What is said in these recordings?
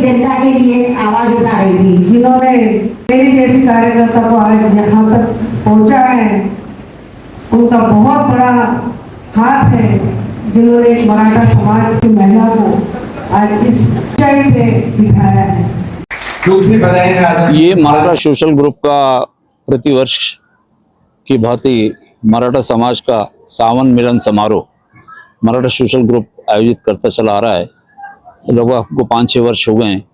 जनता के लिए आवाज उठा रही थी, जिन्होंने मेरी जैसी कार्यकर्ता को आज यहाँ तक पहुँचा है, उनका बहुत बड़ा हाथ है, जिन्होंने मराठा समाज की महिला को आज इस ऊंचाई पे बिठाया है। ये मराठा सोशल ग्रुप का प्रतिवर्ष की भांति मराठा समाज का सावन मिलन समारोह मराठा सोशल ग्रुप आयोजित करता चला आ रहा है। लगभग आपको 5-6 वर्ष हो गए हैं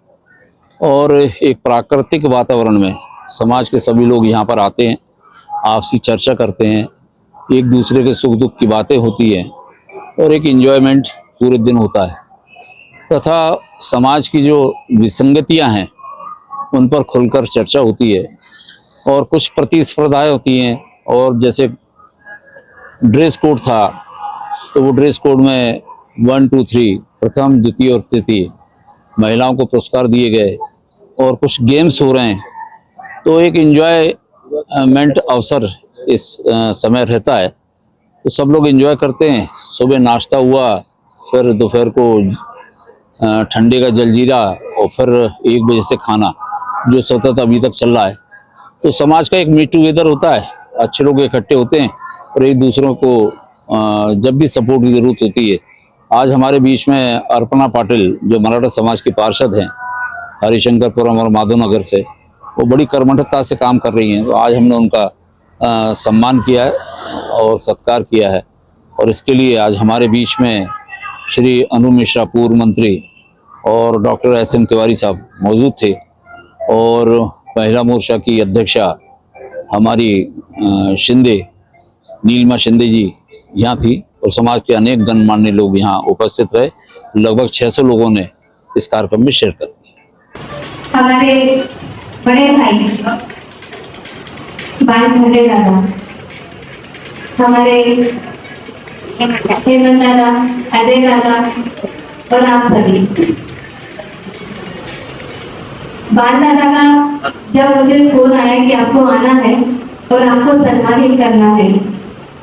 और एक प्राकृतिक वातावरण में समाज के सभी लोग यहाँ पर आते हैं, आपसी चर्चा करते हैं, एक दूसरे के सुख दुख की बातें होती हैं और एक एंजॉयमेंट पूरे दिन होता है तथा समाज की जो विसंगतियाँ हैं उन पर खुलकर चर्चा होती है और कुछ प्रतिस्पर्धाएं होती हैं। और जैसे ड्रेस कोड था तो वो ड्रेस कोड में 1, 2, 3 प्रथम, द्वितीय और तृतीय महिलाओं को पुरस्कार दिए गए और कुछ गेम्स हो रहे हैं, तो एक एंजॉयमेंट अवसर इस समय रहता है, तो सब लोग एंजॉय करते हैं। सुबह नाश्ता हुआ, फिर दोपहर को ठंडे का जलजीरा और फिर 1 बजे से खाना, जो सतत अभी तक चल रहा है। तो समाज का एक मीट टुगेदर होता है, अच्छे लोग इकट्ठे होते हैं और एक दूसरों को जब भी सपोर्ट की ज़रूरत होती है। आज हमारे बीच में अर्पणा पाटिल जो मराठा समाज की पार्षद हैं हरिशंकरपुरम और माधवनगर से, वो बड़ी कर्मठता से काम कर रही हैं। तो आज हमने उनका सम्मान किया है और सत्कार किया है और इसके लिए आज हमारे बीच में श्री अनु मिश्रा पूर्व मंत्री और डॉक्टर SM तिवारी साहब मौजूद थे और महिला मोर्चा की अध्यक्षा हमारी शिंदे नीलिमा शिंदे जी यहाँ थी और समाज के अनेक गणमान्य लोग यहाँ उपस्थित रहे। लगभग 600 लोगों ने इस कार्यक्रम में शिरकत की। हमारे बड़े भाई बाल भंडे दादा, हमारे हेमंत दादा, अजय दादा और आप सभी। बाल दादा का जब मुझे फोन आया कि आपको आना है और आपको सम्मानित करना है,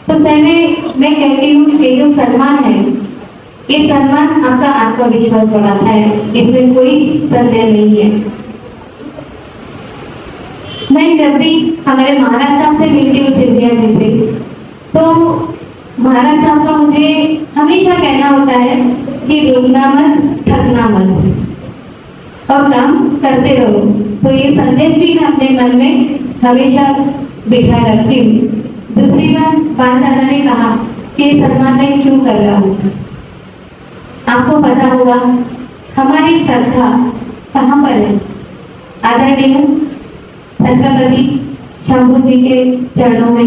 तो समय मैं कहती हूँ कि जो सम्मान है, ये सम्मान आपका आत्मविश्वास बढ़ाता है, इसमें कोई संदेह नहीं है। मैं जब भी हमारे महाराज साहब से मिलती हूँ सिंधिया जी से, तो महाराज साहब का मुझे हमेशा कहना होता है कि रुकना मत, थकना मत और काम करते रहो। तो ये संदेश भी मैं अपने मन में हमेशा बिठा रखती हूँ। दूसरी बात, बाल दादा ने कहा कि सम्मान मैं क्यों कर रहा हूँ। आपको पता होगा हमारी श्रद्धा कहाँ पर है। आदरणीय छत्रपति शंभू जी के चरणों में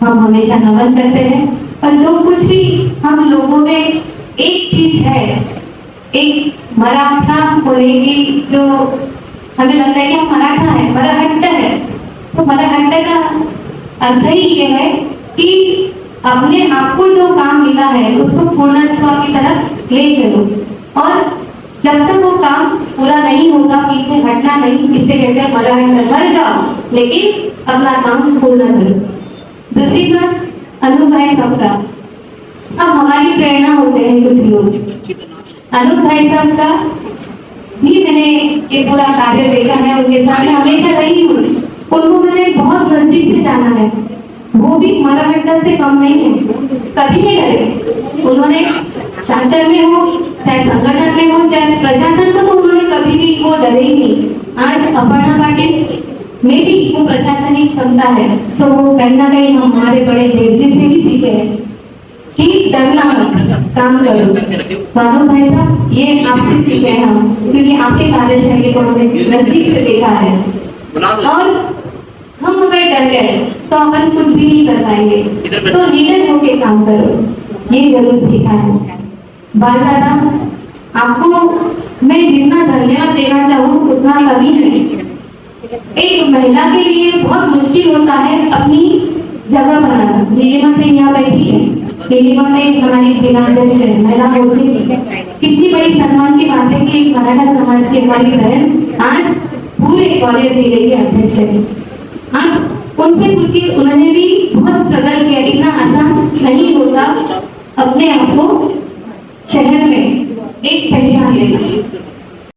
हम हमेशा नमन करते हैं और जो कुछ भी हम लोगों में एक चीज है, एक मराठा होने की जो हमें लगता है कि हम मराठा है, मराठा है, तो मराठा का अर्थ ही ये है कि अपने आप को जो काम मिला है उसको पूर्णत्व की तरफ ले चलो और जब तक वो काम पूरा नहीं होगा पीछे हटना नहीं। इससे कहते हैं मराठा, मर जाओ लेकिन अपना काम पूर्ण करो। दूसरी बात, अनूप भाई साहब का अब हमारी प्रेरणा होते हैं कुछ लोग। अनूप भाई साहब का भी मैंने ये पूरा कार्य देखा है, उनके सामने हमेशा रही हूँ, उनको मैंने बहुत नजदीक से जाना है। वो भी मराठा से कम नहीं है, कभी नहीं डरे। उन्होंने शासन में हो चाहे संगठन में हो चाहे प्रशासन को, तो उन्होंने कभी भी वो डरे ही नहीं। आज अपर्णा पाटिल में भी वो प्रशासनिक क्षमता है, तो वो कहीं ना कहीं हम हमारे बड़े देव जी से भी सीखे हैं कि डरना मत, काम करो। माधव भाई साहब, ये आपसे सीखे हैं हम, क्योंकि आपके कार्यशैली को हमने नजदीक से देखा है और हम अगर डर गए तो अपन कुछ भी नहीं कर पाएंगे। तो लीडर होके काम करो, ये जरूर सीखा है। बाल दादा, आपको मैं जितना धन्यवाद देना चाहूँ उतना कमी है। एक महिला के लिए बहुत मुश्किल होता है अपनी जगह बनाना। नीलिमा से यहाँ बैठी है, नीलिमा से हमारी जिलाध्यक्ष है, महिला मोर्चे की। कितनी बड़ी सम्मान की बात है कि एक मराठा समाज की हमारी बहन आज पूरे ग्वालियर जिले की अध्यक्ष है। आप उनसे पूछिए, उन्होंने भी बहुत स्ट्रगल किया। इतना आसान नहीं होता अपने आप को शहर में एक पहचान लेना।